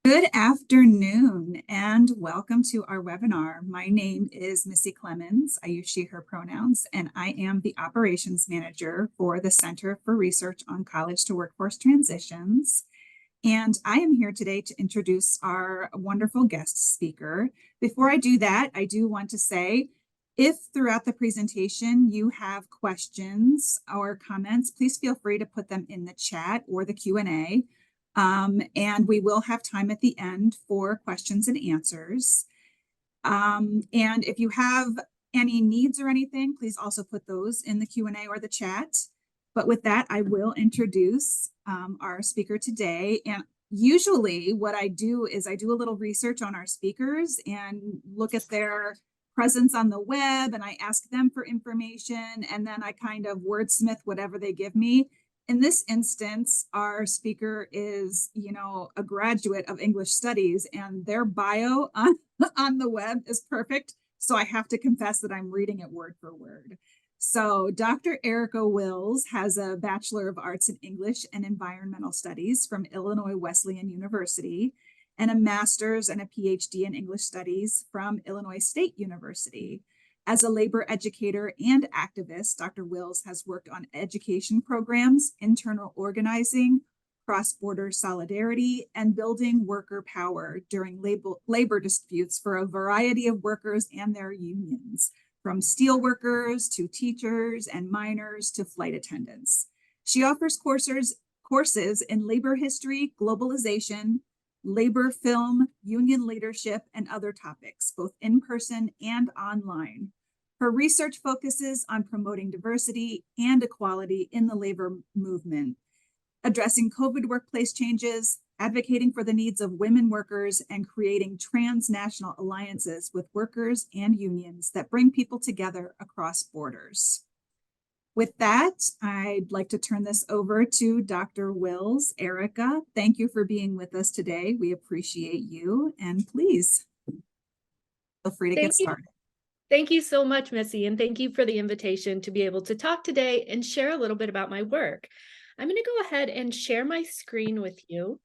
Good afternoon and welcome to our webinar. My name is Missy Clemens. I use she, her pronouns, and I am the operations manager for the Center for Research on College to Workforce Transitions. And I am here today to introduce our wonderful guest speaker. Before I do that, I do want to say, if throughout the presentation you have questions or comments, please feel free to put them in the chat or the Q&A. And we will have time at the end for questions and answers. And if you have any needs or anything, please also put those in the Q&A or the chat. But with that, I will introduce our speaker today. And usually what I do is I do a little research on our speakers and look at their presence on the web, and I ask them for information, and then I kind of wordsmith whatever they give me. In this instance, our speaker is, a graduate of English studies, and their bio on the web is perfect. So I have to confess that I'm reading it word for word. So Dr. Ericka Wills has a Bachelor of Arts in English and Environmental Studies from Illinois Wesleyan University, and a master's and a PhD in English Studies from Illinois State University. As a labor educator and activist, Dr. Wills has worked on education programs, internal organizing, cross-border solidarity, and building worker power during labor disputes for a variety of workers and their unions, from steel workers to teachers and miners to flight attendants. She offers courses in labor history, globalization, labor film, union leadership, and other topics, both in person and online. Her research focuses on promoting diversity and equality in the labor movement, addressing COVID workplace changes, advocating for the needs of women workers, and creating transnational alliances with workers and unions that bring people together across borders. With that, I'd like to turn this over to Dr. Wills. Ericka, thank you for being with us today. We appreciate you, and please feel free to get started. Thank you so much, Missy, and thank you for the invitation to be able to talk today and share a little bit about my work. I'm going to go ahead and share my screen with you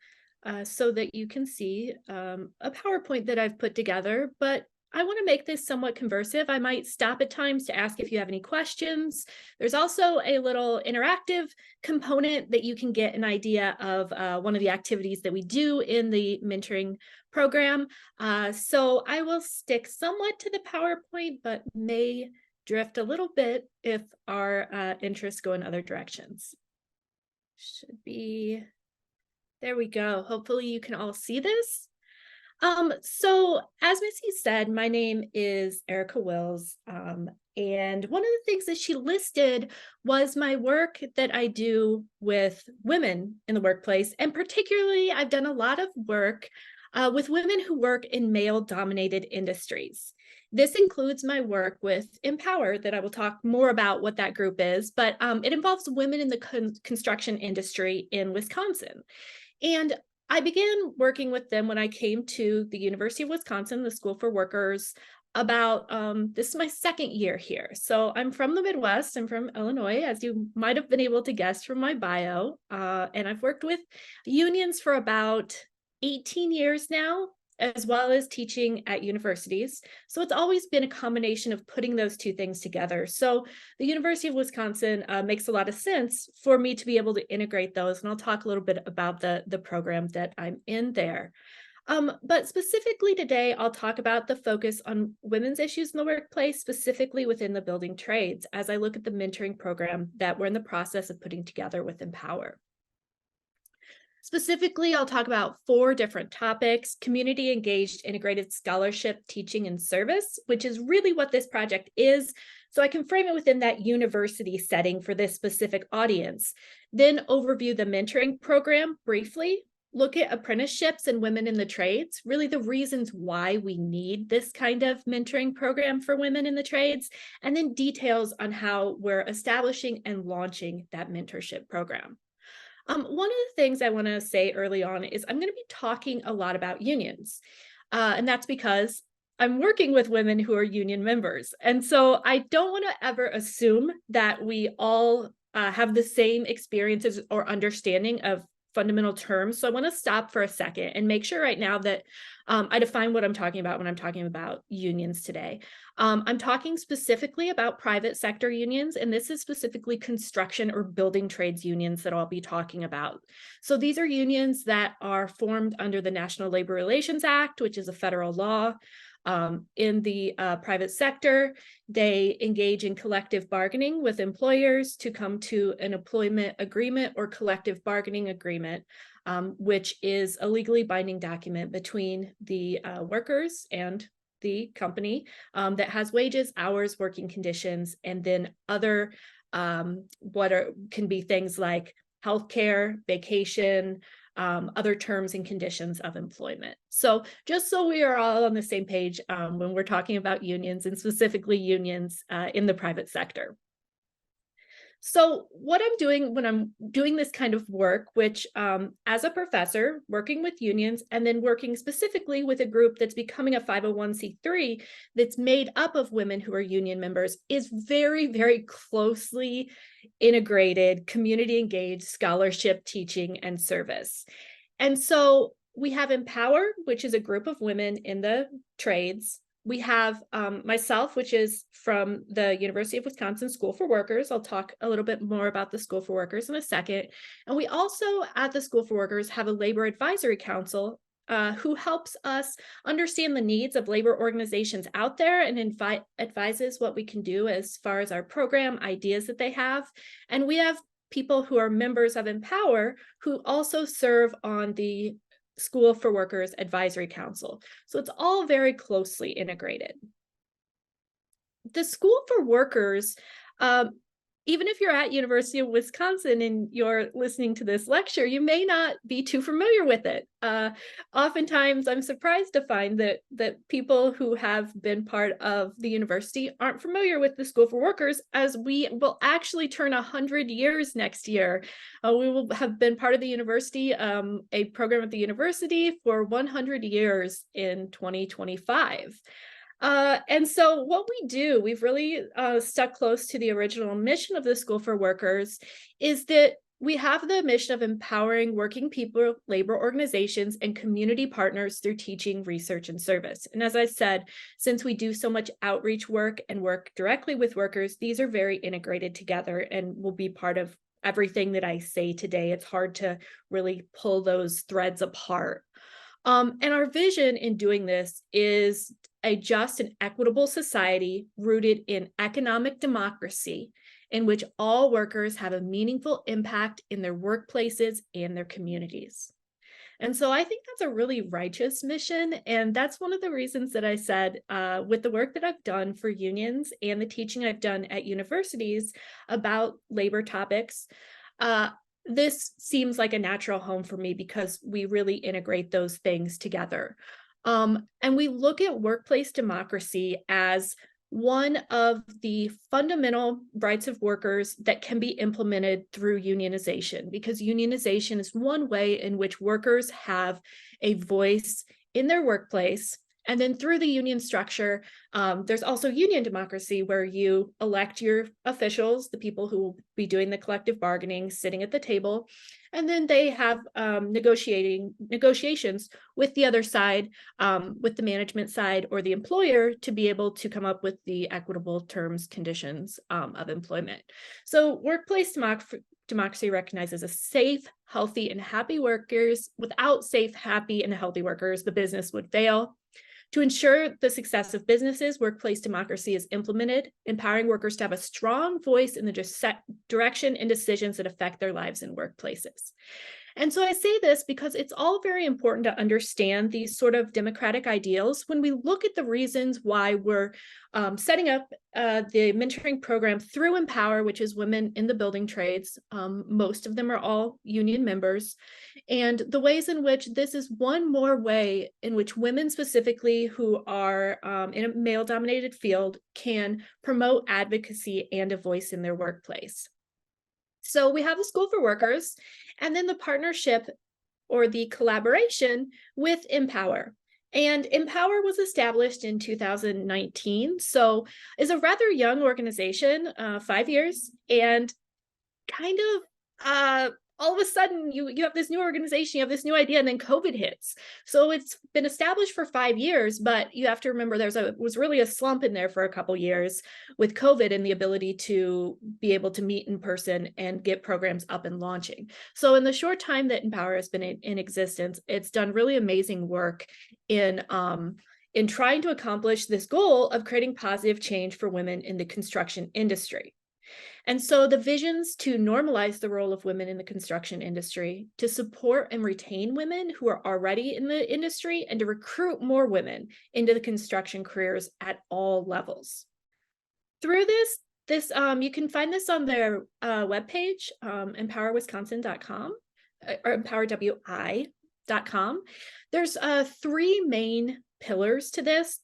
so that you can see a PowerPoint that I've put together, but I want to make this somewhat conversive. I might stop at times to ask if you have any questions. There's also a little interactive component that you can get an idea of one of the activities that we do in the mentoring program. So I will stick somewhat to the PowerPoint, but may drift a little bit if our interests go in other directions. Should be, there we go. Hopefully you can all see this. So as Missy said, my name is Ericka Wills, and one of the things that she listed was my work that I do with women in the workplace, and particularly I've done a lot of work with women who work in male-dominated industries. This includes my work with empowHER, that I will talk more about what that group is, but it involves women in the construction industry in Wisconsin. And I began working with them when I came to the University of Wisconsin, the School for Workers, about, this is my second year here. So I'm from the Midwest, I'm from Illinois, as you might have been able to guess from my bio, and I've worked with unions for about 18 years now, as well as teaching at universities. So it's always been a combination of putting those two things together. So the University of Wisconsin makes a lot of sense for me to be able to integrate those. And I'll talk a little bit about the program that I'm in there. But specifically today, I'll talk about the focus on women's issues in the workplace, specifically within the building trades, as I look at the mentoring program that we're in the process of putting together with empowHER. Specifically, I'll talk about 4 different topics: community engaged integrated scholarship, teaching, and service, which is really what this project is. So I can frame it within that university setting for this specific audience. Then overview the mentoring program briefly, look at apprenticeships and women in the trades, really the reasons why we need this kind of mentoring program for women in the trades, and then details on how we're establishing and launching that mentorship program. One of the things I want to say early on is I'm going to be talking a lot about unions, and that's because I'm working with women who are union members. And so I don't want to ever assume that we all have the same experiences or understanding of fundamental terms. So I want to stop for a second and make sure right now that I define what I'm talking about when I'm talking about unions today. I'm talking specifically about private sector unions, and this is specifically construction or building trades unions that I'll be talking about. So these are unions that are formed under the National Labor Relations Act, which is a federal law. In the private sector, they engage in collective bargaining with employers to come to an employment agreement or collective bargaining agreement, which is a legally binding document between the workers and the company that has wages, hours, working conditions, and then other can be things like healthcare, vacation, other terms and conditions of employment. So just so we are all on the same page when we're talking about unions, and specifically unions in the private sector. So what I'm doing when I'm doing this kind of work, which as a professor, working with unions and then working specifically with a group that's becoming a 501c3 that's made up of women who are union members, is very, very closely integrated, community engaged scholarship, teaching, and service. And so we have empowHER, which is a group of women in the trades. We have myself, which is from the University of Wisconsin School for Workers. I'll talk a little bit more about the School for Workers in a second. And we also, at the School for Workers, have a labor advisory council who helps us understand the needs of labor organizations out there and advises what we can do as far as our program, ideas that they have. And we have people who are members of empowHER who also serve on the School for Workers Advisory Council. So it's all very closely integrated. The School for Workers, even if you're at University of Wisconsin and you're listening to this lecture, you may not be too familiar with it. Oftentimes, I'm surprised to find that people who have been part of the university aren't familiar with the School for Workers, as we will actually turn 100 years next year. We will have been part of the university, a program at the university for 100 years in 2025. And so what we do, we've really stuck close to the original mission of the School for Workers, is that we have the mission of empowering working people, labor organizations, and community partners through teaching, research, and service. And as I said, since we do so much outreach work and work directly with workers, these are very integrated together and will be part of everything that I say today. It's hard to really pull those threads apart. And our vision in doing this is a just and equitable society rooted in economic democracy, in which all workers have a meaningful impact in their workplaces and their communities. And so I think that's a really righteous mission. And that's one of the reasons that I said with the work that I've done for unions and the teaching I've done at universities about labor topics, this seems like a natural home for me because we really integrate those things together. And we look at workplace democracy as one of the fundamental rights of workers that can be implemented through unionization, because unionization is one way in which workers have a voice in their workplace. And then through the union structure, there's also union democracy, where you elect your officials, the people who will be doing the collective bargaining, sitting at the table, and then they have negotiations with the other side, with the management side or the employer, to be able to come up with the equitable terms, conditions of employment. So workplace democracy recognizes a safe, healthy, and happy workers. Without safe, happy, and healthy workers, the business would fail. To ensure the success of businesses, workplace democracy is implemented, empowering workers to have a strong voice in the direction and decisions that affect their lives and workplaces. And so I say this because it's all very important to understand these sort of democratic ideals when we look at the reasons why we're setting up the mentoring program through empowHER, which is women in the building trades. Most of them are all union members. And the ways in which this is one more way in which women specifically who are in a male-dominated field can promote advocacy and a voice in their workplace. So we have the School for Workers, and then the partnership or the collaboration with empowHER. And empowHER was established in 2019, so is a rather young organization, 5 years, and kind of all of a sudden you have this new organization, you have this new idea, and then COVID hits. So it's been established for 5 years, but you have to remember was really a slump in there for a couple years with COVID and the ability to be able to meet in person and get programs up and launching. So in the short time that empowHER has been in existence, it's done really amazing work in trying to accomplish this goal of creating positive change for women in the construction industry. And so the visions to normalize the role of women in the construction industry, to support and retain women who are already in the industry, and to recruit more women into the construction careers at all levels. Through this you can find this on their webpage, empowHERwisconsin.com or empowHERWI.com. There's 3 main pillars to this,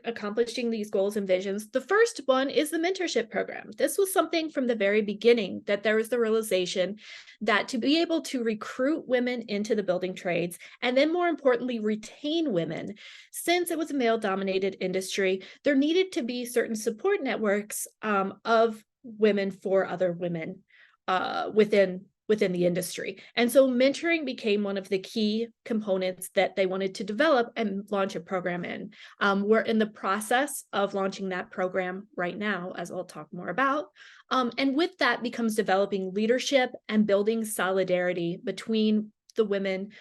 accomplishing these goals and visions. The first one is the mentorship program. This was something from the very beginning that there was the realization that to be able to recruit women into the building trades, and then more importantly, retain women, since it was a male-dominated industry, there needed to be certain support networks of women for other women within the industry. And so mentoring became one of the key components that they wanted to develop and launch a program in. We're in the process of launching that program right now, as I'll talk more about. And with that becomes developing leadership and building solidarity between the women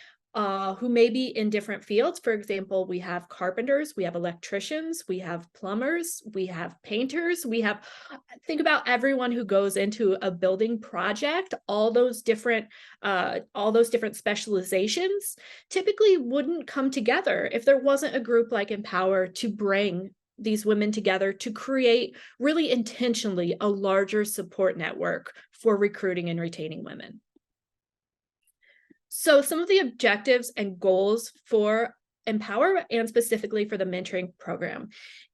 who may be in different fields. For example, we have carpenters, we have electricians, we have plumbers, we have painters, think about everyone who goes into a building project. All those different specializations typically wouldn't come together if there wasn't a group like empowHER to bring these women together to create really intentionally a larger support network for recruiting and retaining women. So some of the objectives and goals for empowHER, and specifically for the mentoring program,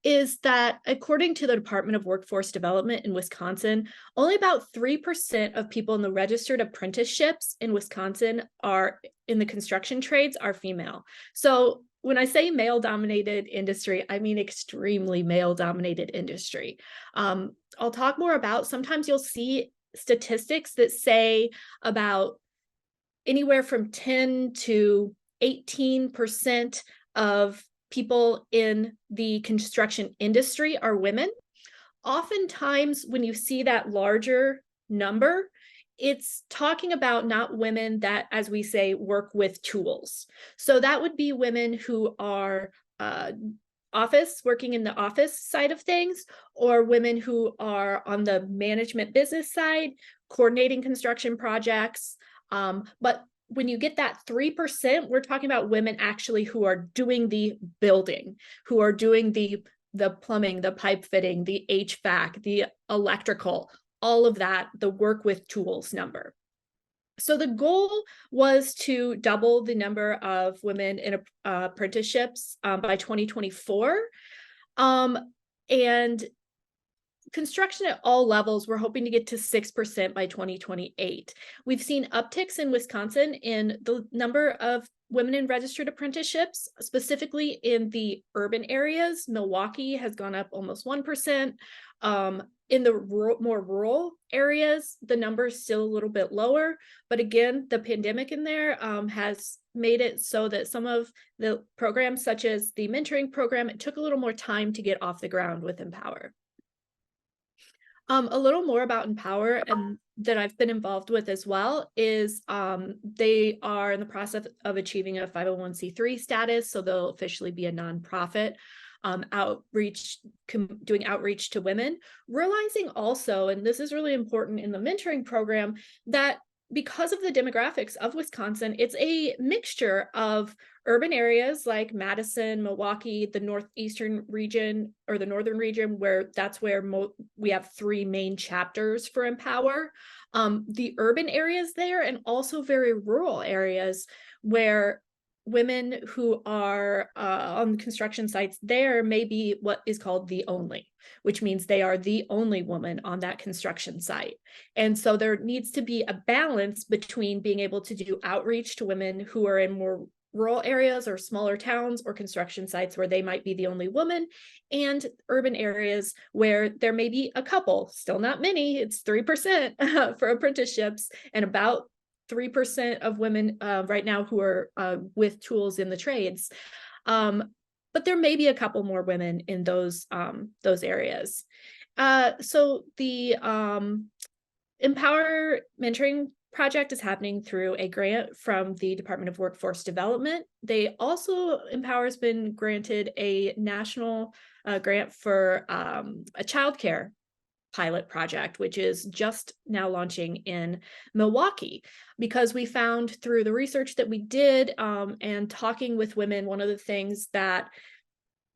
is that according to the Department of Workforce Development in Wisconsin, only about 3% of people in the registered apprenticeships in Wisconsin are in the construction trades are female. So when I say male-dominated industry, I mean extremely male-dominated industry. I'll talk more about, sometimes you'll see statistics that say about anywhere from 10 to 18% of people in the construction industry are women. Oftentimes, when you see that larger number, it's talking about not women that, as we say, work with tools. So that would be women who are working in the office side of things, or women who are on the management business side, coordinating construction projects. But when you get that 3%, we're talking about women actually who are doing the building, who are doing the plumbing, the pipe fitting, the HVAC, the electrical, all of that, the work with tools number. So the goal was to double the number of women in apprenticeships by 2024. And construction at all levels, we're hoping to get to 6% by 2028. We've seen upticks in Wisconsin in the number of women in registered apprenticeships, specifically in the urban areas. Milwaukee has gone up almost 1%. In the more rural areas, the number is still a little bit lower. But again, the pandemic in there has made it so that some of the programs, such as the mentoring program, it took a little more time to get off the ground with empowHER. A little more about empowHER and that I've been involved with as well is they are in the process of achieving a 501c3 status, so they'll officially be a nonprofit, doing outreach to women, realizing also, and this is really important in the mentoring program, that because of the demographics of Wisconsin, it's a mixture of urban areas like Madison, Milwaukee, the northeastern region or the northern region, where that's where we have 3 main chapters for empowHER. The urban areas there, and also very rural areas where women who are on construction sites there may be what is called the only, which means they are the only woman on that construction site. And so there needs to be a balance between being able to do outreach to women who are in more rural areas or smaller towns or construction sites where they might be the only woman, and urban areas where there may be a couple, still not many, it's 3% for apprenticeships, and about 3% of women right now who are with tools in the trades. But there may be a couple more women in those areas. So the empowHER mentoring project is happening through a grant from the Department of Workforce Development. They also, empowHER has been granted a national grant for a childcare pilot project, which is just now launching in Milwaukee, because we found through the research that we did and talking with women, one of the things that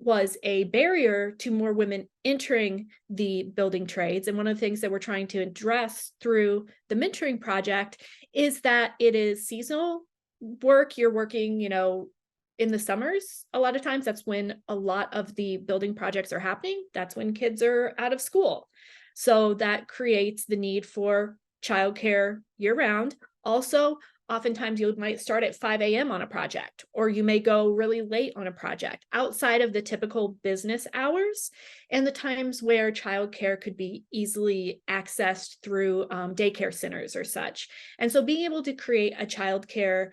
was a barrier to more women entering the building trades, and one of the things that we're trying to address through the mentoring project, is that it is seasonal work. You're working, in the summers. A lot of times that's when a lot of the building projects are happening. That's when kids are out of school. So that creates the need for childcare year round. Also, oftentimes you might start at 5 a.m. on a project, or you may go really late on a project outside of the typical business hours and the times where childcare could be easily accessed through daycare centers or such. And so being able to create a childcare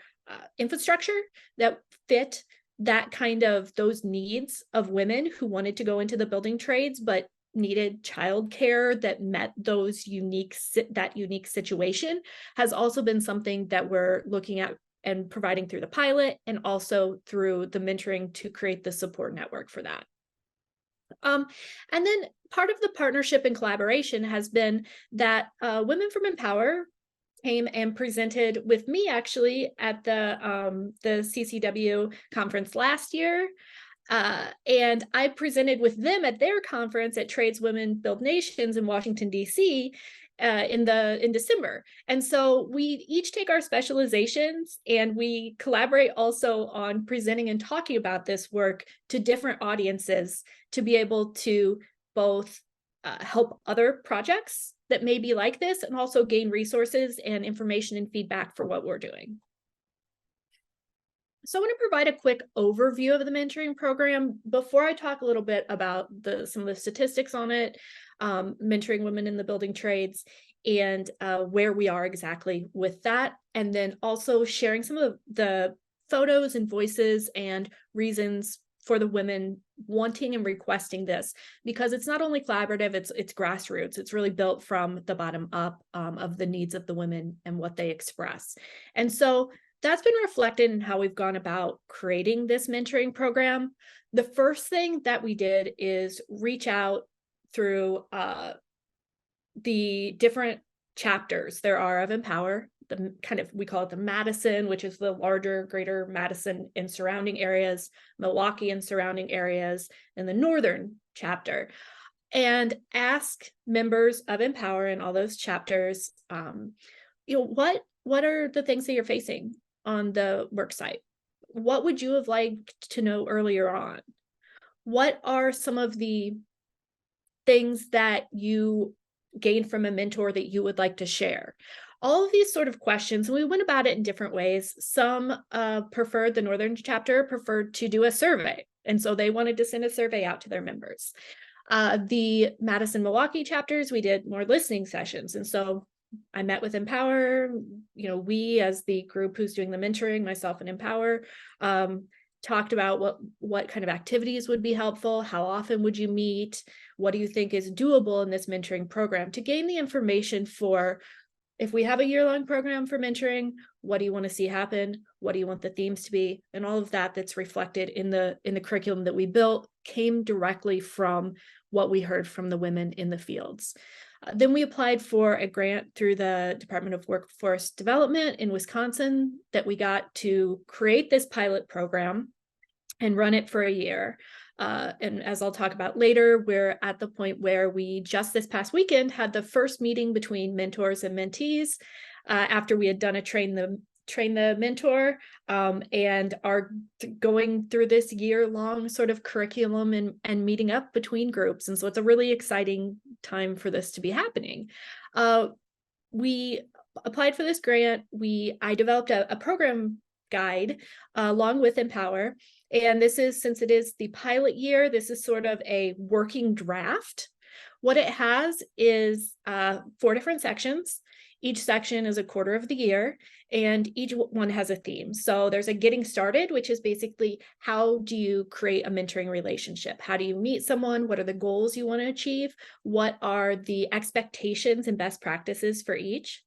infrastructure that fit that kind of those needs of women who wanted to go into the building trades, but needed childcare that met those unique situation, has also been something that we're looking at and providing through the pilot, and also through the mentoring to create the support network for that. And then part of the partnership and collaboration has been that women from empowHER came and presented with me actually at the CCW conference last year. And I presented with them at their conference at Trades Women Build Nations in Washington, D.C. In December. And so we each take our specializations and we collaborate also on presenting and talking about this work to different audiences to be able to both help other projects that may be like this, and also gain resources and information and feedback for what we're doing. So I want to provide a quick overview of the mentoring program before I talk a little bit about some of the statistics on it, mentoring women in the building trades, and where we are exactly with that. And then also sharing some of the photos and voices and reasons for the women wanting and requesting this, because it's not only collaborative, it's grassroots. It's really built from the bottom up of the needs of the women and what they express. And so that's been reflected in how we've gone about creating this mentoring program. The first thing that we did is reach out through the different chapters there are of empowHER, we call it the Madison, which is the larger, greater Madison and surrounding areas, Milwaukee and surrounding areas, and the northern chapter, and ask members of empowHER in all those chapters, what are the things that you're facing on the work site? What would you have liked to know earlier on? What are some of the things that you gained from a mentor that you would like to share? All of these sort of questions, and we went about it in different ways. Some preferred, the northern chapter preferred to do a survey, and so they wanted to send a survey out to their members. The Madison Milwaukee chapters, we did more listening sessions, and so I met with empowHER, we as the group who's doing the mentoring, myself and empowHER, talked about what kind of activities would be helpful, how often would you meet, what do you think is doable in this mentoring program, to gain the information for, if we have a year-long program for mentoring, what do you want to see happen? What do you want the themes to be? And all of that's reflected in the curriculum that we built came directly from what we heard from the women in the fields. Then we applied for a grant through the Department of Workforce Development in Wisconsin that we got to create this pilot program and run it for a year. And as I'll talk about later, we're at the point where we just this past weekend had the first meeting between mentors and mentees after we had done a train the mentor, and are going through this year-long sort of curriculum and meeting up between groups. And so it's a really exciting time for this to be happening. We applied for this grant. I developed a program guide along with empowHER. And this is, since it is the pilot year, this is sort of a working draft. What it has is 4 different sections. Each section is a quarter of the year, and each one has a theme. So there's a getting started, which is basically how do you create a mentoring relationship? How do you meet someone? What are the goals you want to achieve? What are the expectations and best practices for each?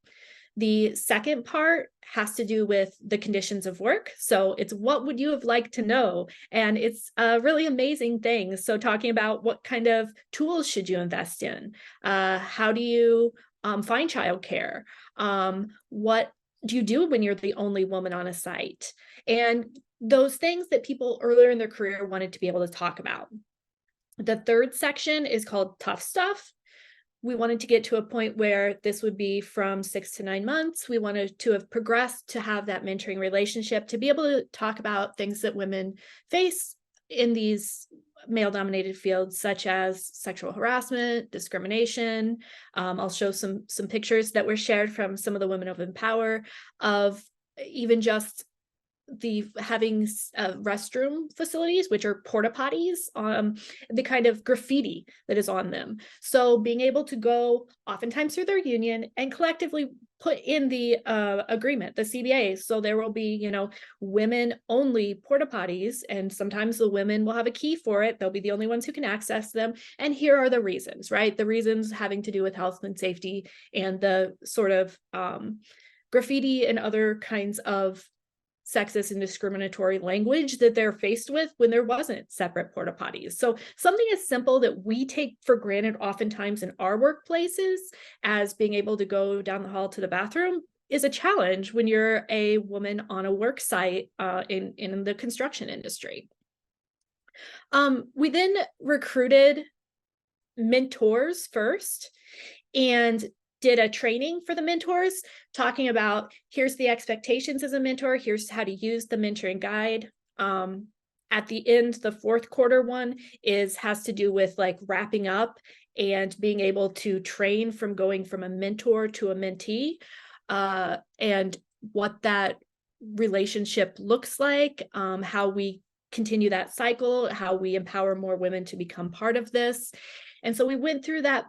The second part has to do with the conditions of work. So it's what would you have liked to know? And it's a really amazing thing. So talking about what kind of tools should you invest in? How do you find childcare? What do you do when you're the only woman on a site? And those things that people earlier in their career wanted to be able to talk about. The third section is called Tough Stuff. We wanted to get to a point where this would be from 6 to 9 months. We wanted to have progressed to have that mentoring relationship, to be able to talk about things that women face in these male-dominated fields, such as sexual harassment, discrimination. I'll show some pictures that were shared from some of the women of empowHER, of even just the having restroom facilities, which are porta potties, the kind of graffiti that is on them. So being able to go oftentimes through their union and collectively put in the agreement, the CBA. So there will be, women only porta potties, and sometimes the women will have a key for it. They'll be the only ones who can access them. And here are the reasons, right? The reasons having to do with health and safety, and the sort of graffiti and other kinds of sexist and discriminatory language that they're faced with when there wasn't separate porta potties. So something as simple that we take for granted oftentimes in our workplaces, as being able to go down the hall to the bathroom, is a challenge when you're a woman on a work site in the construction industry. We then recruited mentors first, and did a training for the mentors, talking about here's the expectations as a mentor, here's how to use the mentoring guide. At the end, the fourth quarter one has to do with like wrapping up and being able to train from going from a mentor to a mentee, and what that relationship looks like, how we continue that cycle, how we empower more women to become part of this. And so we went through that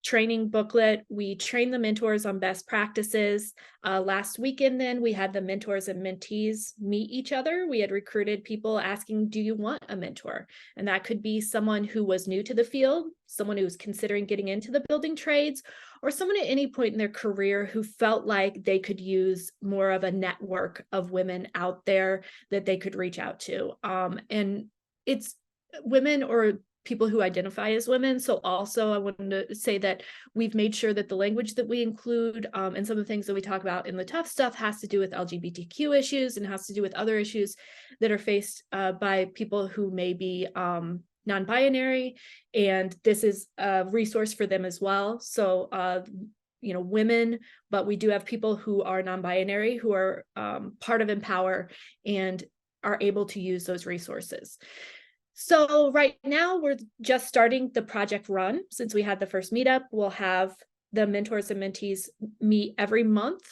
training booklet. We trained the mentors on best practices. Last weekend, then we had the mentors and mentees meet each other. We had recruited people asking, do you want a mentor? And that could be someone who was new to the field, someone who was considering getting into the building trades, or someone at any point in their career who felt like they could use more of a network of women out there that they could reach out to. And it's women or people who identify as women. So also I wanted to say that we've made sure that the language that we include, and some of the things that we talk about in the tough stuff, has to do with LGBTQ issues and has to do with other issues that are faced by people who may be non-binary. And this is a resource for them as well. So women, but we do have people who are non-binary who are part of empowHER and are able to use those resources. So right now we're just starting the project run. Since we had the first meetup, we'll have the mentors and mentees meet every month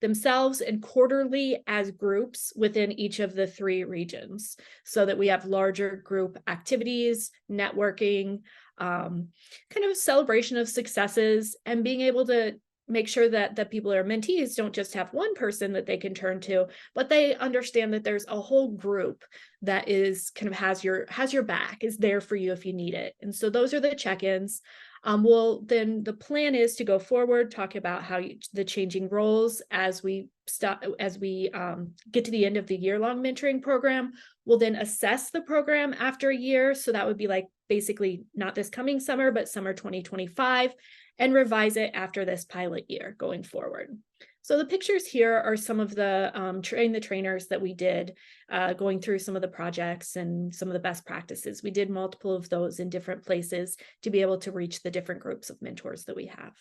themselves and quarterly as groups within each of the 3 regions, so that we have larger group activities, networking, kind of a celebration of successes, and being able to make sure that the people who are mentees don't just have one person that they can turn to, but they understand that there's a whole group that is kind of has your back, is there for you if you need it. And so those are the check-ins. Then the plan is to go forward, talk about how the changing roles as we get to the end of the year-long mentoring program. We'll then assess the program after a year. So that would be like basically not this coming summer, but summer 2025, and revise it after this pilot year going forward. So the pictures here are some of the train the trainers that we did, going through some of the projects and some of the best practices. We did multiple of those in different places to be able to reach the different groups of mentors that we have.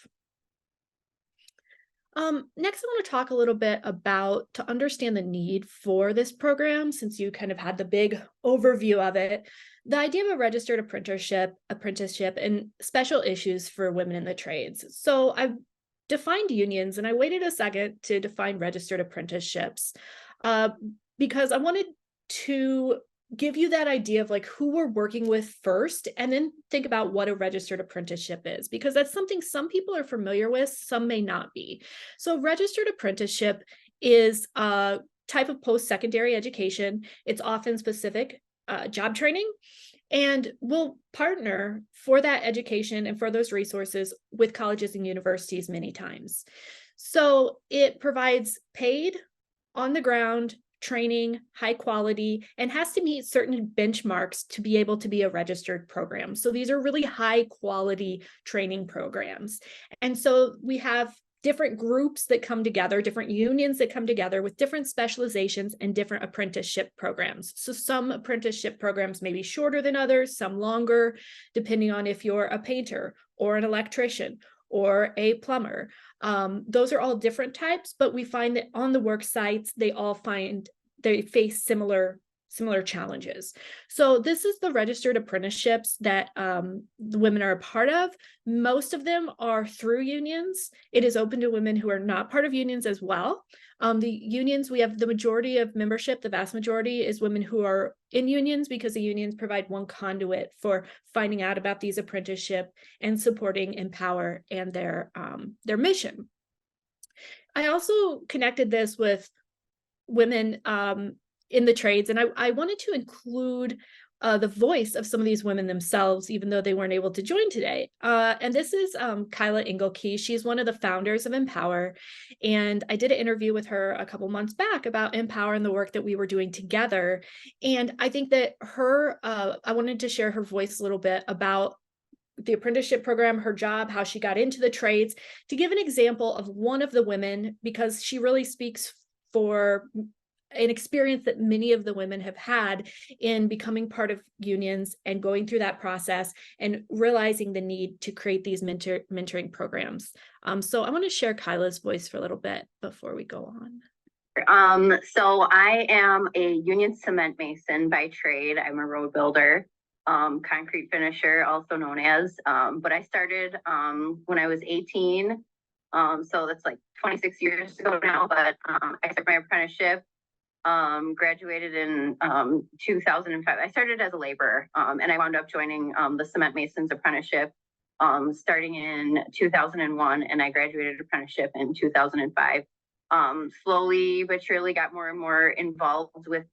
Next, I want to talk a little bit about, to understand the need for this program, since you kind of had the big overview of it, the idea of a registered apprenticeship, and special issues for women in the trades. So I've defined unions, and I waited a second to define registered apprenticeships because I wanted to give you that idea of like who we're working with first, and then think about what a registered apprenticeship is, because that's something some people are familiar with, some may not be. So registered apprenticeship is a type of post-secondary education. It's often specific job training, and we'll partner for that education and for those resources with colleges and universities many times. So it provides paid, on the ground training, high quality, and has to meet certain benchmarks to be able to be a registered program. So these are really high quality training programs. And so we have different groups that come together, different unions that come together with different specializations and different apprenticeship programs. So some apprenticeship programs may be shorter than others, some longer, depending on if you're a painter or an electrician or a plumber. Those are all different types, but we find that on the work sites, they face similar challenges. So this is the registered apprenticeships that the women are a part of. Most of them are through unions. It is open to women who are not part of unions as well. The unions, we have the majority of membership, the vast majority is women who are in unions, because the unions provide one conduit for finding out about these apprenticeship and supporting empowHER and their mission. I also connected this with women in the trades, and I wanted to include the voice of some of these women themselves, even though they weren't able to join today. And this is Kyla Engelke. She's one of the founders of empowHER, and I did an interview with her a couple months back about empowHER and the work that we were doing together. And I think that I wanted to share her voice a little bit about the apprenticeship program, her job, how she got into the trades, to give an example of one of the women, because she really speaks for an experience that many of the women have had in becoming part of unions and going through that process and realizing the need to create these mentoring programs. So I want to share Kyla's voice for a little bit before we go on. So I am a union cement mason by trade. I'm a road builder, concrete finisher, also known as, but I started when I was 18. So that's like 26 years ago now, but I started my apprenticeship, graduated in 2005. I started as a laborer, and I wound up joining the cement masons apprenticeship starting in 2001, and I graduated apprenticeship in 2005. Slowly but surely got more and more involved with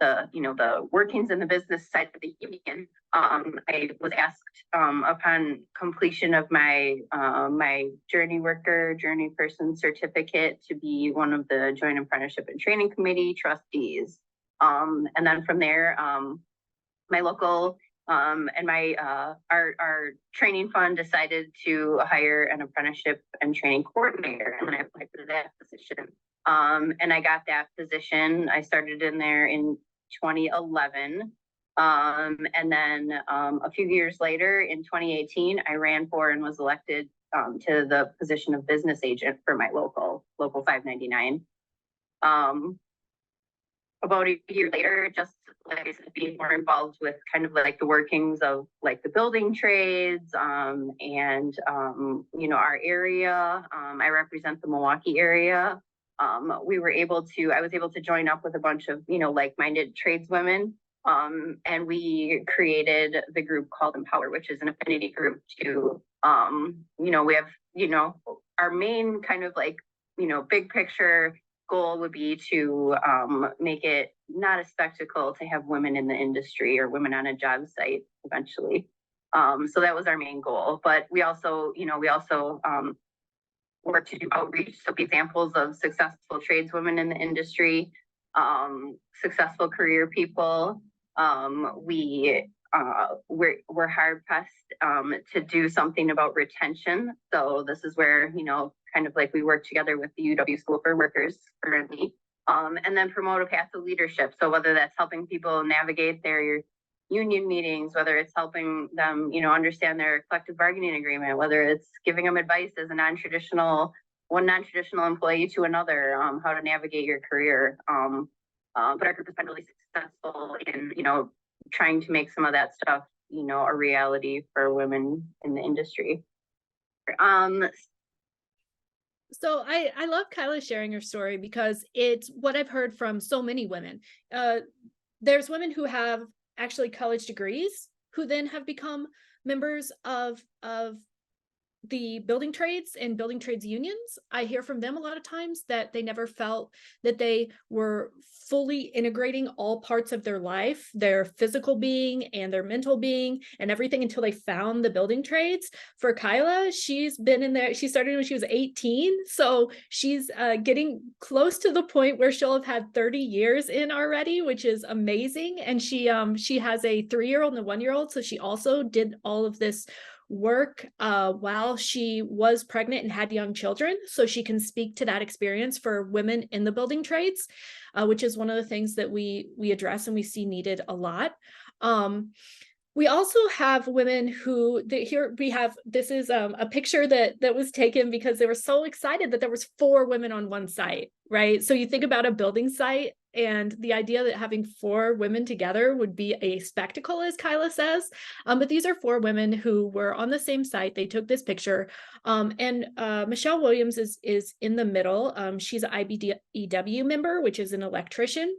the workings in the business side of the union. I was asked upon completion of my my journey person certificate to be one of the Joint Apprenticeship and Training Committee trustees. And then from there, my local and my our training fund decided to hire an apprenticeship and training coordinator, and I applied for that position. And I got that position. I started in there in 2011. And then a few years later, in 2018, I ran for and was elected to the position of business agent for my local 599. About a year later, just like I said, being more involved with kind of like the workings of like the building trades and our area. I represent the Milwaukee area. I was able to join up with a bunch of like-minded tradeswomen, and we created the group called empowHER, which is an affinity group to we have our main kind of like big picture goal would be to make it not a spectacle to have women in the industry or women on a job site eventually. So that was our main goal. But we also work to do outreach. So examples of successful tradeswomen in the industry, successful career people. We're hard pressed to do something about retention. So this is where kind of like we work together with the UW School for Workers currently, and then promote a path of leadership. So whether that's helping people navigate their union meetings, whether it's helping them, understand their collective bargaining agreement, whether it's giving them advice as a one non-traditional employee to another, how to navigate your career. But our group has been really successful in, trying to make some of that stuff, a reality for women in the industry. So I love Kyla sharing her story, because it's what I've heard from so many women. there's women who have actually college degrees who then have become members of the building trades and building trades unions. I hear from them a lot of times that they never felt that they were fully integrating all parts of their life, their physical being and their mental being and everything, until they found the building trades. For Kyla, she's been in there, she started when she was 18. So she's getting close to the point where she'll have had 30 years in already, which is amazing. And she has a 3-year-old and a 1-year-old. So she also did all of this work while she was pregnant and had young children, so she can speak to that experience for women in the building trades, which is one of the things that we address and we see needed a lot. We also have women who, here we have, this is a picture that was taken because they were so excited that there was 4 women on one site, right? So you think about a building site and the idea that having 4 women together would be a spectacle, as Kyla says. But these are 4 women who were on the same site. They took this picture. And Michelle Williams is in the middle. She's an IBEW member, which is an electrician.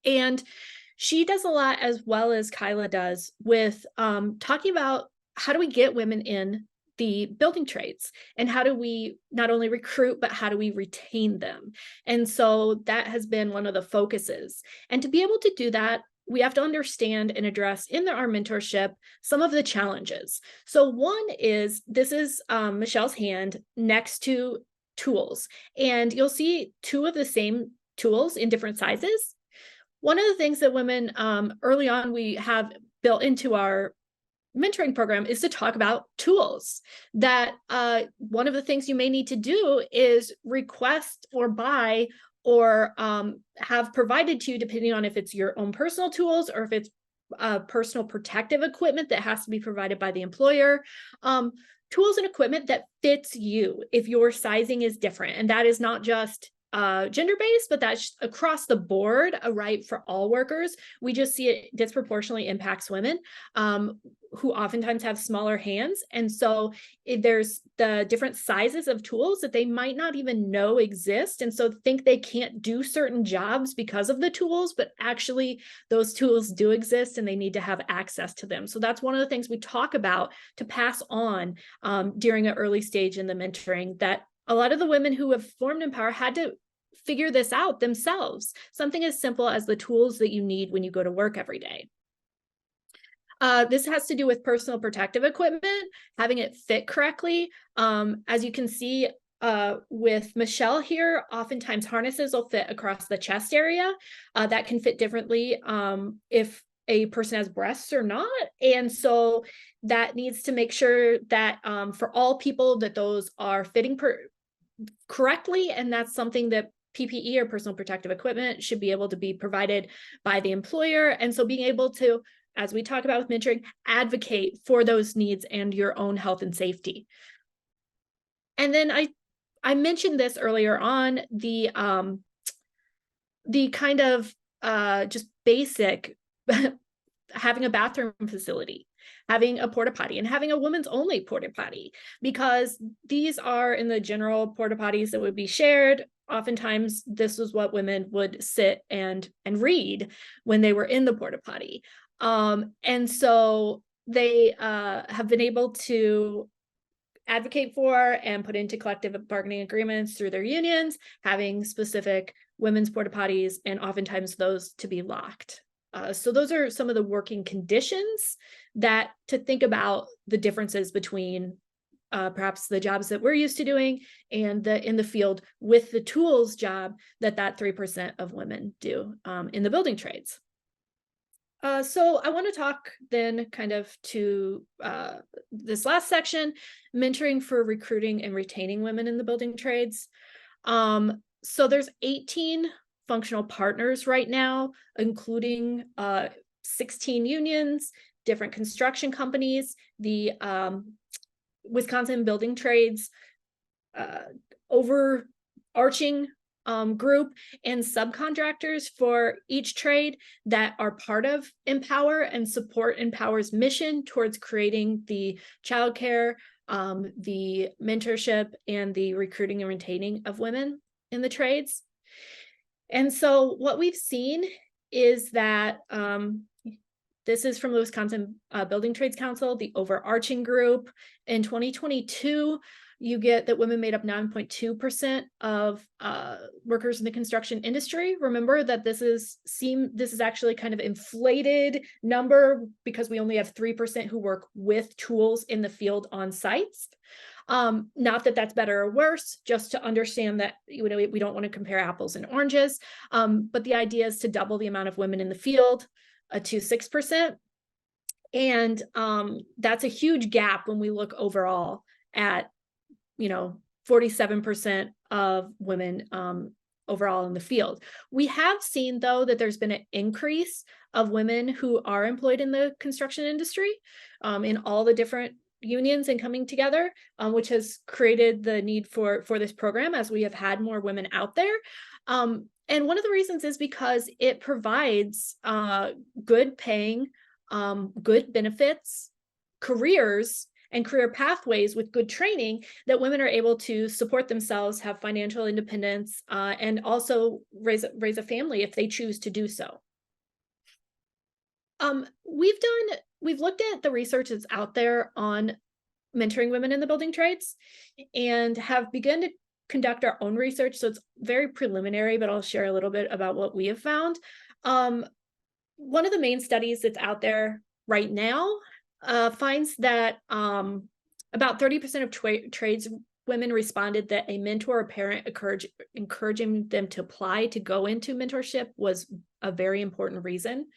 And she does a lot, as well as Kyla does, with talking about how do we get women in the building trades and how do we not only recruit, but how do we retain them? And so that has been one of the focuses. And to be able to do that, we have to understand and address in our mentorship some of the challenges. So one is, this is Michelle's hand next to tools, and you'll see 2 of the same tools in different sizes. One of the things that women early on we have built into our mentoring program is to talk about tools. That one of the things you may need to do is request or buy or have provided to you, depending on if it's your own personal tools or if it's personal protective equipment that has to be provided by the employer. Tools and equipment that fits you if your sizing is different. And that is not just gender-based, but that's across the board, right, for all workers. We just see it disproportionately impacts women who oftentimes have smaller hands. And so there's the different sizes of tools that they might not even know exist. And so think they can't do certain jobs because of the tools, but actually those tools do exist and they need to have access to them. So that's one of the things we talk about to pass on during an early stage in the mentoring, that a lot of the women who have formed empowHER had to figure this out themselves. Something as simple as the tools that you need when you go to work every day. This has to do with personal protective equipment, having it fit correctly. As you can see with Michelle here, oftentimes harnesses will fit across the chest area. That can fit differently if a person has breasts or not. And so that needs to make sure that for all people that those are fitting correctly. And that's something that PPE or personal protective equipment should be able to be provided by the employer. And so being able to, as we talk about with mentoring, advocate for those needs and your own health and safety. And then I mentioned this earlier on, the kind of just basic having a bathroom facility, having a porta potty, and having a women's only porta potty, because these are in the general porta potties that would be shared. Oftentimes, this is what women would sit and read when they were in the porta potty. And so they have been able to advocate for and put into collective bargaining agreements through their unions, having specific women's porta potties, and oftentimes those to be locked. So those are some of the working conditions that to think about the differences between perhaps the jobs that we're used to doing and in the field with the tools job that 3% of women do in the building trades. So I want to talk then kind of to this last section, mentoring for recruiting and retaining women in the building trades. So there's 18 functional partners right now, including 16 unions, different construction companies, the Wisconsin Building Trades overarching group, and subcontractors for each trade that are part of empowHER and support empowHER's mission towards creating the childcare, the mentorship, and the recruiting and retaining of women in the trades. And so what we've seen is that this is from the Wisconsin Building Trades Council, the overarching group. In 2022, you get that women made up 9.2% of workers in the construction industry. Remember that this is actually kind of inflated number because we only have 3% who work with tools in the field on sites. Not that that's better or worse, just to understand that we don't want to compare apples and oranges. But the idea is to double the amount of women in the field to 6%. And that's a huge gap when we look overall at 47% of women overall in the field. We have seen, though, that there's been an increase of women who are employed in the construction industry in all the different unions and coming together, which has created the need for this program as we have had more women out there. And one of the reasons is because it provides good paying, good benefits, careers, and career pathways with good training that women are able to support themselves, have financial independence, and also raise a family if they choose to do so. We've looked at the research that's out there on mentoring women in the building trades and have begun to conduct our own research. So it's very preliminary, but I'll share a little bit about what we have found. One of the main studies that's out there right now finds that about 30% of trades women responded that a mentor or parent encouraging them to apply to go into mentorship was a very important reason.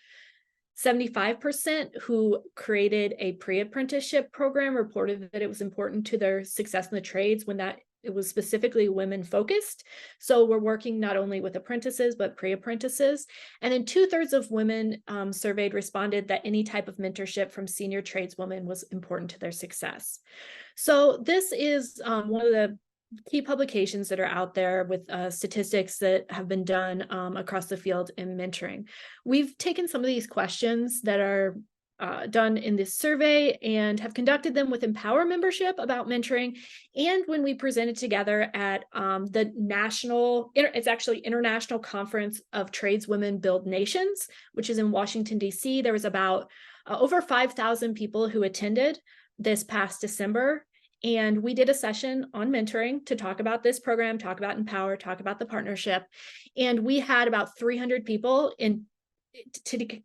75% who created a pre-apprenticeship program reported that it was important to their success in the trades when that it was specifically women focused. So we're working not only with apprentices, but pre-apprentices. And then 2/3 of women surveyed responded that any type of mentorship from senior tradeswomen was important to their success. So this is one of the key publications that are out there with statistics that have been done across the field in mentoring. We've taken some of these questions that are done in this survey and have conducted them with empowHER membership about mentoring. And when we presented together at the it's actually International Conference of Tradeswomen Build Nations, which is in Washington, D.C. There was about over 5,000 people who attended this past December. And we did a session on mentoring to talk about this program, talk about empowHER, talk about the partnership. And we had about 300 people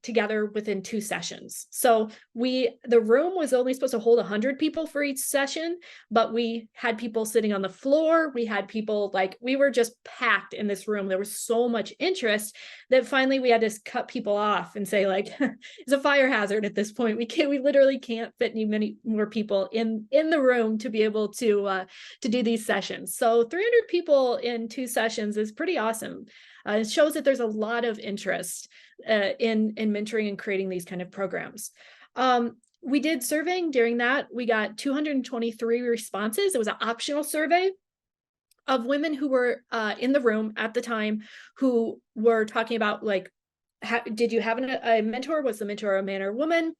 together within 2 sessions. So the room was only supposed to hold 100 people for each session, but we had people sitting on the floor. We had people we were just packed in this room. There was so much interest that finally we had to cut people off and say it's a fire hazard at this point. We literally can't fit many more people in the room to be able to do these sessions. So 300 people in 2 sessions is pretty awesome. It shows that there's a lot of interest in mentoring and creating these kind of programs. We did surveying during that. We got 223 responses. It was an optional survey of women who were in the room at the time who were talking about did you have a mentor? Was the mentor a man or woman?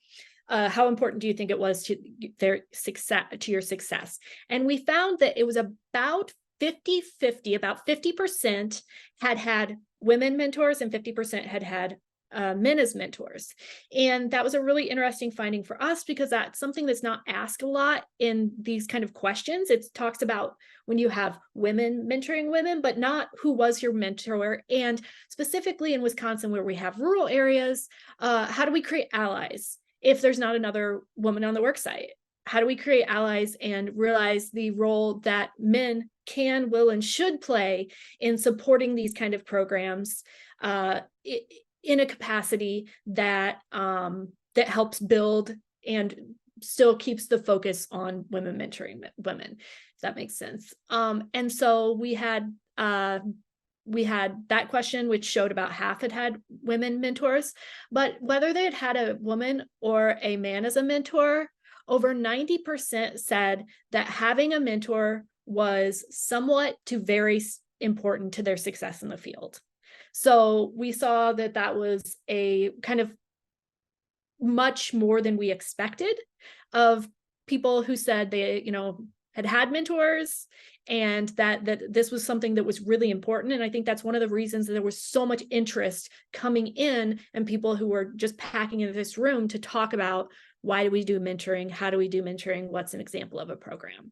How important do you think it was to their success, to your success? And we found that it was about 50-50, about 50% had women mentors and 50% had men as mentors. And that was a really interesting finding for us because that's something that's not asked a lot in these kind of questions. It talks about when you have women mentoring women, but not who was your mentor. And specifically in Wisconsin, where we have rural areas, how do we create allies if there's not another woman on the work site? How do we create allies and realize the role that men can, will, and should play in supporting these kind of programs in a capacity that helps build and still keeps the focus on women mentoring women, if that makes sense. And so we had that question, which showed about half had women mentors, but whether they had a woman or a man as a mentor, over 90% said that having a mentor was somewhat to very important to their success in the field. So we saw that was a kind of much more than we expected of people who said they, had mentors, and that this was something that was really important. And I think that's one of the reasons that there was so much interest coming in, and people who were just packing into this room to talk about, why do we do mentoring? How do we do mentoring? What's an example of a program?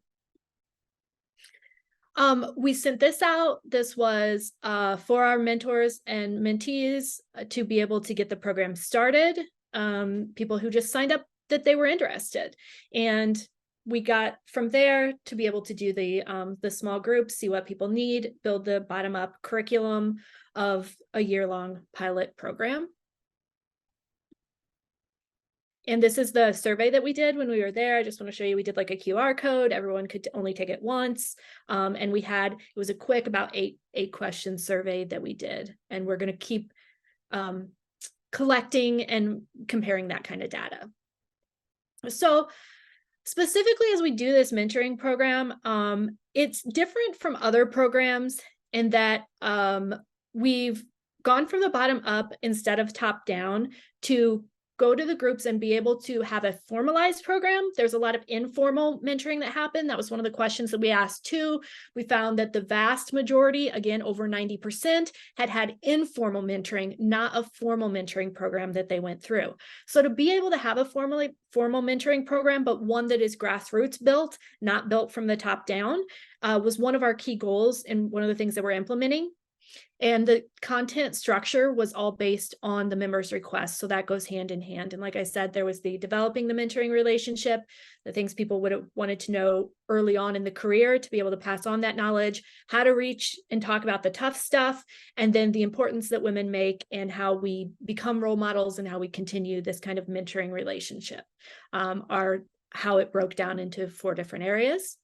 We sent this out. This was for our mentors and mentees to be able to get the program started. People who just signed up that they were interested, and we got from there to be able to do the small groups, see what people need, build the bottom-up curriculum of a year-long pilot program. And this is the survey that we did when we were there. I just want to show you, we did like a QR code. Everyone could only take it once. And it was a quick about eight question survey that we did. And we're going to keep collecting and comparing that kind of data. So specifically, as we do this mentoring program, it's different from other programs in that we've gone from the bottom up instead of top down to go to the groups and be able to have a formalized program. There's a lot of informal mentoring that happened. That was one of the questions that we asked too. We found that the vast majority, again, over 90%, had informal mentoring, not a formal mentoring program that they went through. So to be able to have a formal mentoring program, but one that is grassroots built, not built from the top down, was one of our key goals and one of the things that we're implementing. And the content structure was all based on the members' requests. So that goes hand in hand. And like I said, there was the developing the mentoring relationship, the things people would have wanted to know early on in the career to be able to pass on that knowledge, how to reach and talk about the tough stuff, and then the importance that women make and how we become role models and how we continue this kind of mentoring relationship, are how it broke down into 4 different areas.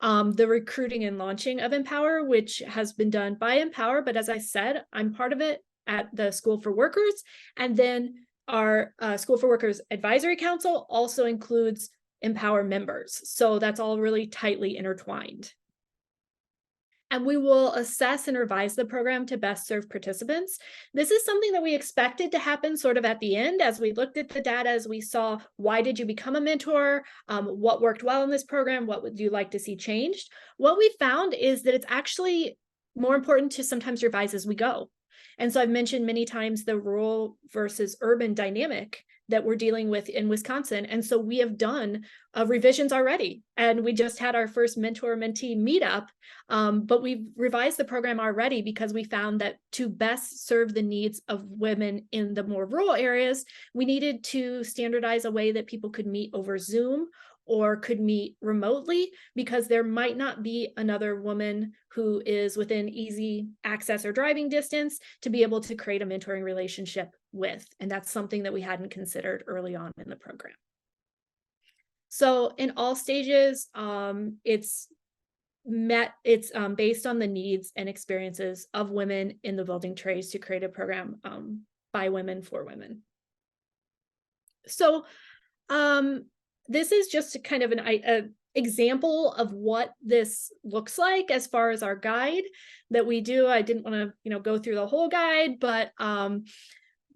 The recruiting and launching of empowHER, which has been done by empowHER, but as I said, I'm part of it at the School for Workers. And then our School for Workers Advisory Council also includes empowHER members. So that's all really tightly intertwined. And we will assess and revise the program to best serve participants. This is something that we expected to happen sort of at the end as we looked at the data, as we saw, why did you become a mentor? What worked well in this program? What would you like to see changed? What we found is that it's actually more important to sometimes revise as we go. And so I've mentioned many times the rural versus urban dynamic that we're dealing with in Wisconsin. And so we have done revisions already. And we just had our first mentor-mentee meetup, but we've revised the program already because we found that to best serve the needs of women in the more rural areas, we needed to standardize a way that people could meet over Zoom or could meet remotely, because there might not be another woman who is within easy access or driving distance to be able to create a mentoring relationship with. And that's something that we hadn't considered early on in the program. So in all stages, it's based on the needs and experiences of women in the building trades to create a program by women for women. So this is just kind of an example of what this looks like as far as our guide that we do. I didn't want to, go through the whole guide, but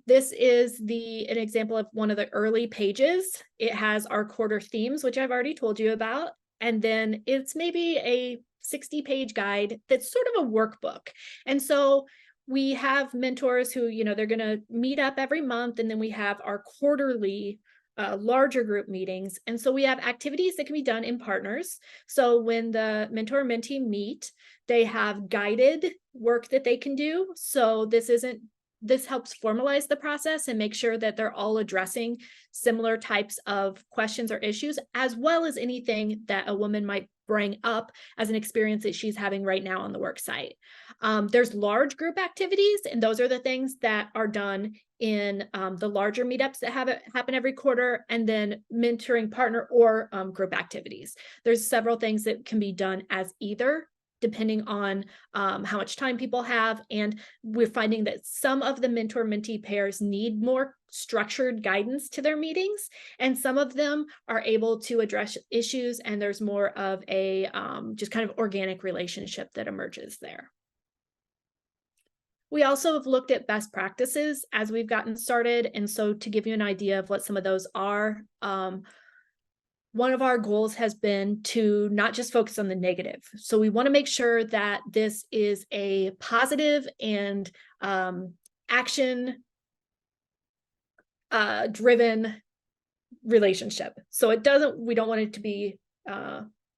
this is an example of one of the early pages. It has our quarter themes, which I've already told you about. And then it's maybe a 60-page guide that's sort of a workbook. And so we have mentors who, they're going to meet up every month. And then we have our quarterly larger group meetings. And so we have activities that can be done in partners. So when the mentor and mentee meet, they have guided work that they can do. So this helps formalize the process and make sure that they're all addressing similar types of questions or issues, as well as anything that a woman might bring up as an experience that she's having right now on the work site. There's large group activities, and those are the things that are done in the larger meetups that happen every quarter, and then mentoring partner or group activities. There's several things that can be done as either, depending on how much time people have. And we're finding that some of the mentor-mentee pairs need more structured guidance to their meetings, and some of them are able to address issues, and there's more of a just kind of organic relationship that emerges there. We also have looked at best practices as we've gotten started. And so to give you an idea of what some of those are, one of our goals has been to not just focus on the negative. So we want to make sure that this is a positive and action driven relationship. So we don't want it to be,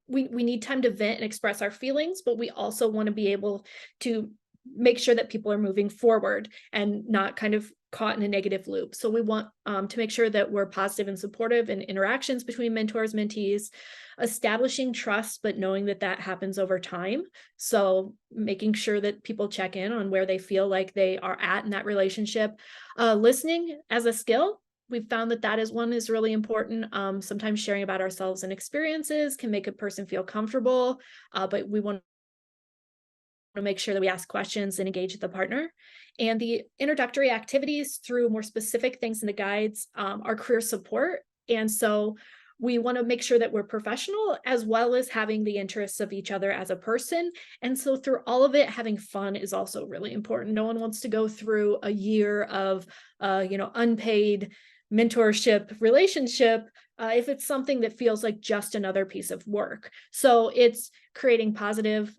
we need time to vent and express our feelings, but we also want to be able to make sure that people are moving forward and not kind of caught in a negative loop. So we want to make sure that we're positive and supportive in interactions between mentors, mentees, establishing trust, but knowing that that happens over time. So making sure that people check in on where they feel like they are at in that relationship. Listening as a skill. We've found that that is really important. Sometimes sharing about ourselves and experiences can make a person feel comfortable, but we want to make sure that we ask questions and engage the partner. And the introductory activities through more specific things in the guides are career support. And so we want to make sure that we're professional as well as having the interests of each other as a person. And so through all of it, having fun is also really important. No one wants to go through a year of, unpaid mentorship relationship if it's something that feels like just another piece of work. So it's creating positive,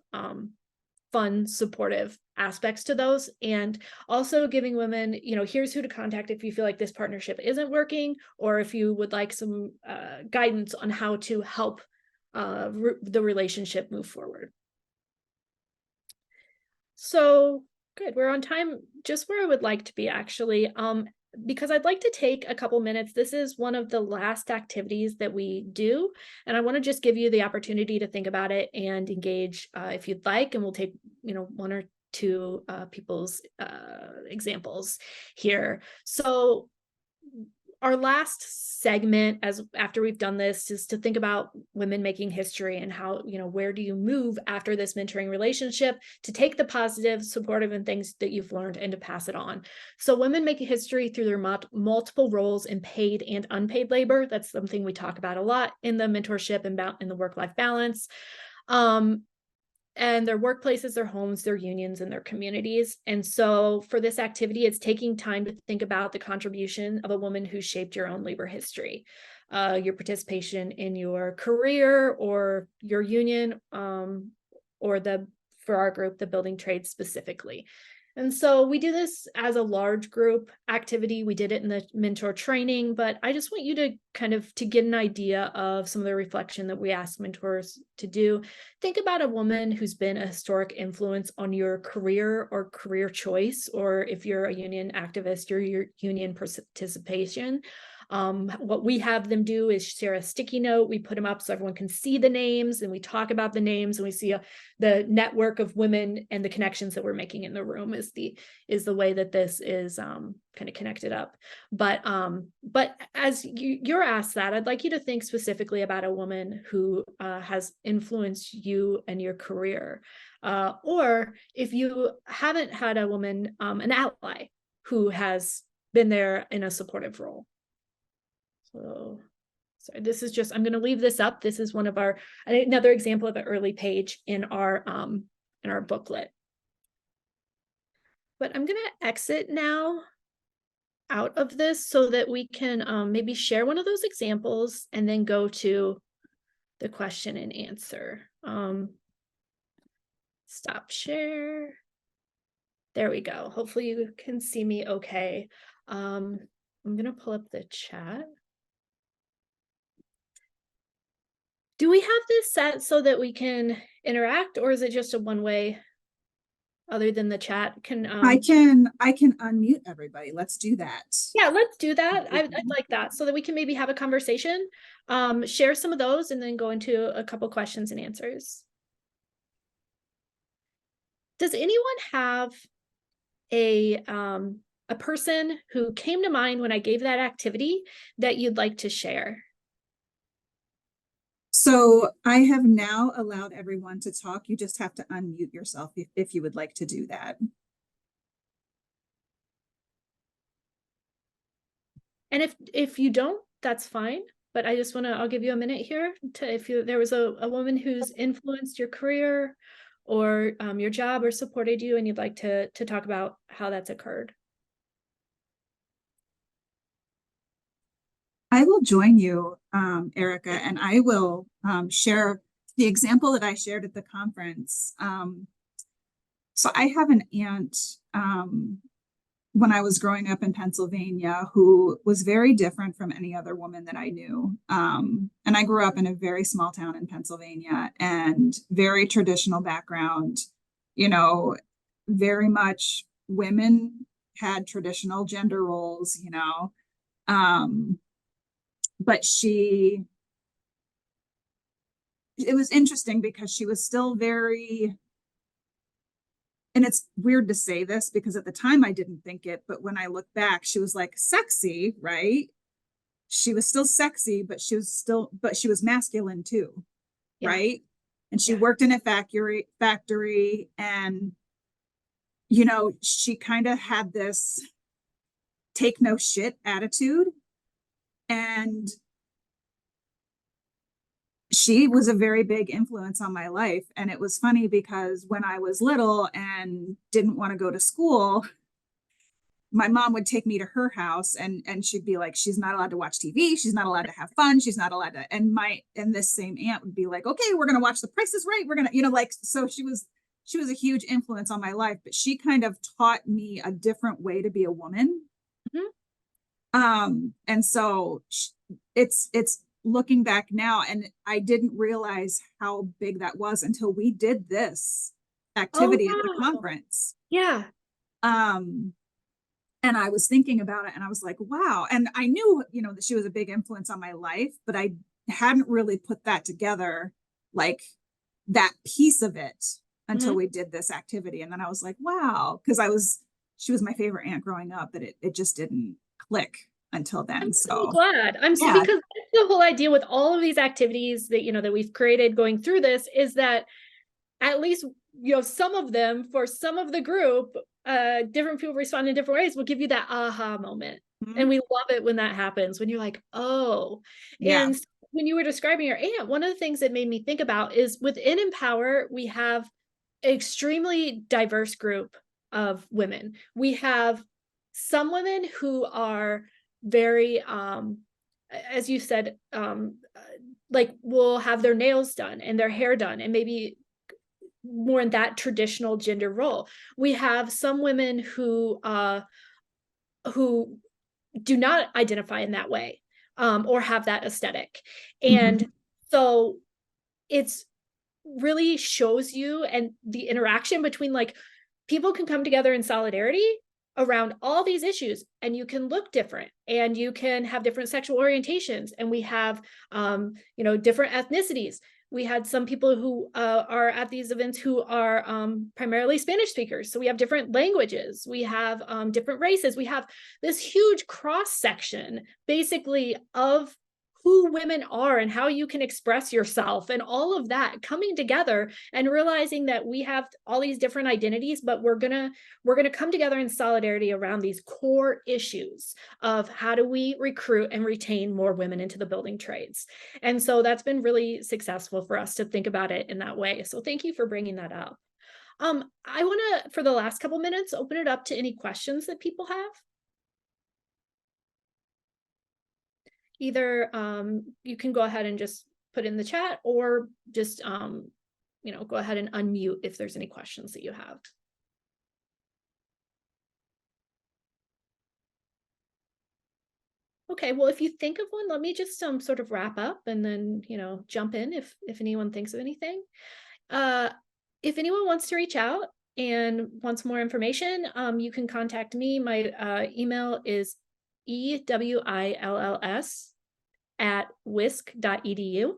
fun, supportive aspects to those, and also giving women, here's who to contact if you feel like this partnership isn't working, or if you would like some guidance on how to help the relationship move forward. So good, we're on time, just where I would like to be actually. Because I'd like to take a couple minutes. This is one of the last activities that we do, and I want to just give you the opportunity to think about it and engage if you'd like, and we'll take one or two people's examples here. So our last segment, after we've done this, is to think about women making history and how, where do you move after this mentoring relationship to take the positive, supportive, and things that you've learned and to pass it on. So women make history through their multiple roles in paid and unpaid labor. That's something we talk about a lot in the mentorship and in the work-life balance. And their workplaces, their homes, their unions, and their communities. And so for this activity, it's taking time to think about the contribution of a woman who shaped your own labor history, your participation in your career or your union, or for our group, the building trades specifically. And so we do this as a large group activity. We did it in the mentor training, but I just want you to get an idea of some of the reflection that we ask mentors to do. Think about a woman who's been a historic influence on your career or career choice, or if you're a union activist, your union participation. What we have them do is share a sticky note. We put them up so everyone can see the names, and we talk about the names, and we see the network of women and the connections that we're making in the room is the way that this is kind of connected up. But as you're asked that, I'd like you to think specifically about a woman who has influenced you and your career, or if you haven't had a woman, an ally who has been there in a supportive role. So this is just, I'm going to leave this up. This is another example of an early page in our booklet. But I'm going to exit now out of this so that we can maybe share one of those examples and then go to the question and answer. Stop share. There we go. Hopefully you can see me okay. I'm going to pull up the chat. Do we have this set so that we can interact, or is it just a one-way other than the chat? I can unmute everybody. Let's do that. Yeah, let's do that. I'd like that so that we can maybe have a conversation, share some of those, and then go into a couple questions and answers. Does anyone have a person who came to mind when I gave that activity that you'd like to share? So I have now allowed everyone to talk. You just have to unmute yourself if you would like to do that. And if you don't, that's fine. But I just I'll give you a minute here to, there was a woman who's influenced your career or your job or supported you, and you'd like to talk about how that's occurred. I will join you, Ericka, and I will share the example that I shared at the conference. So I have an aunt when I was growing up in Pennsylvania who was very different from any other woman that I knew. And I grew up in a very small town in Pennsylvania and very traditional background, you know, very much women had traditional gender roles, you know. But it was interesting because she was still very, and it's weird to say this because at the time I didn't think it, but when I look back, she was like sexy, right? She was still sexy, but she was masculine too, Yeah. right? And she Yeah. worked in a factory and, you know, she kind of had this take no shit attitude. And she was a very big influence on my life. And it was funny because when I was little and didn't want to go to school, my mom would take me to her house and she'd be like, she's not allowed to watch TV. She's not allowed to have fun. She's not allowed to, and this same aunt would be like, okay, we're going to watch The Price is Right. We're going to, you know, like, so she was a huge influence on my life, but she kind of taught me a different way to be a woman. And so it's looking back now, and I didn't realize how big that was until we did this activity at the conference. Yeah. And I was thinking about it and I was like, wow. And I knew, you know, that she was a big influence on my life, but I hadn't really put that together, like that piece of it until we did this activity. And then I was like, wow, because she was my favorite aunt growing up, but it just didn't click until then. I'm so glad. Yeah. Because that's the whole idea with all of these activities that, you know, that we've created going through this is that at least, you know, some of them for some of the group, different people respond in different ways will give you that aha moment. And we love it when that happens, when you're like, oh, yeah. And when you were describing your aunt, one of the things that made me think about is within empowHER, we have an extremely diverse group of women. We have some women who are very, as you said, like will have their nails done and their hair done and maybe more in that traditional gender role. We have some women who do not identify in that way, or have that aesthetic. And so it's really shows you, and the interaction between, like, people can come together in solidarity around all these issues, and you can look different and you can have different sexual orientations, and we have you know, different ethnicities. We had some people who are at these events who are primarily Spanish speakers. So we have different languages. We have different races. We have this huge cross section, basically, of who women are and how you can express yourself and all of that coming together and realizing that we have all these different identities, but we're gonna come together in solidarity around these core issues of how do we recruit and retain more women into the building trades. And so that's been really successful for us to think about it in that way. So thank you for bringing that up. I want to, for the last couple minutes, open it up to any questions that people have. Either you can go ahead and just put in the chat, or just you know, go ahead and unmute if there's any questions that you have. Okay, well, if you think of one, let me just sort of wrap up and then, you know, jump in if anyone thinks of anything. If anyone wants to reach out and wants more information, you can contact me. My email is ewills@wisc.edu.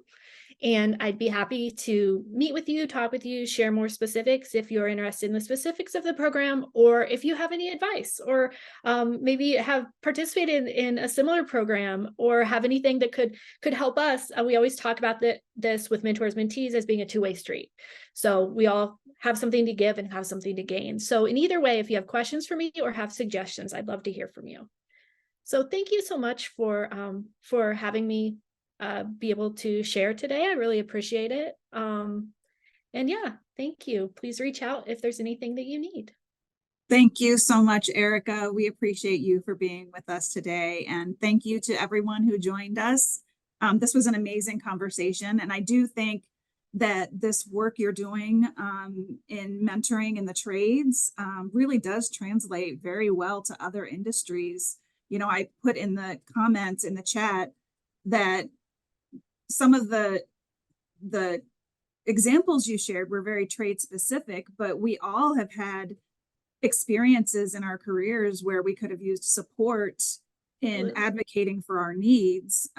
And I'd be happy to meet with you, talk with you, share more specifics if you're interested in the specifics of the program, or if you have any advice, or maybe have participated in a similar program, or have anything that could help us. We always talk about this with mentors, mentees as being a two-way street. So we all have something to give and have something to gain. So in either way, if you have questions for me or have suggestions, I'd love to hear from you. So thank you so much for having me be able to share today. I really appreciate it. And yeah, thank you. Please reach out if there's anything that you need. Thank you so much, Erica. We appreciate you for being with us today. And thank you to everyone who joined us. This was an amazing conversation. And I do think that this work you're doing in mentoring in the trades really does translate very well to other industries. You know, I put in the comments in the chat that some of the examples you shared were very trade specific, but we all have had experiences in our careers where we could have used support in advocating for our needs.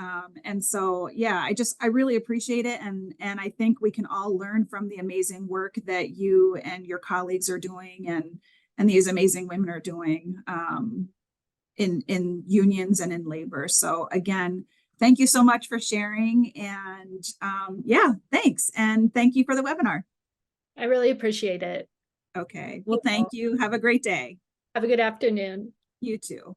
And so, yeah, I really appreciate it. And I think we can all learn from the amazing work that you and your colleagues are doing and these amazing women are doing in unions and in labor. So again, thank you so much for sharing. And yeah, thanks. And thank you for the webinar. I really appreciate it. Okay. Well, thank you. Have a great day. Have a good afternoon. You too.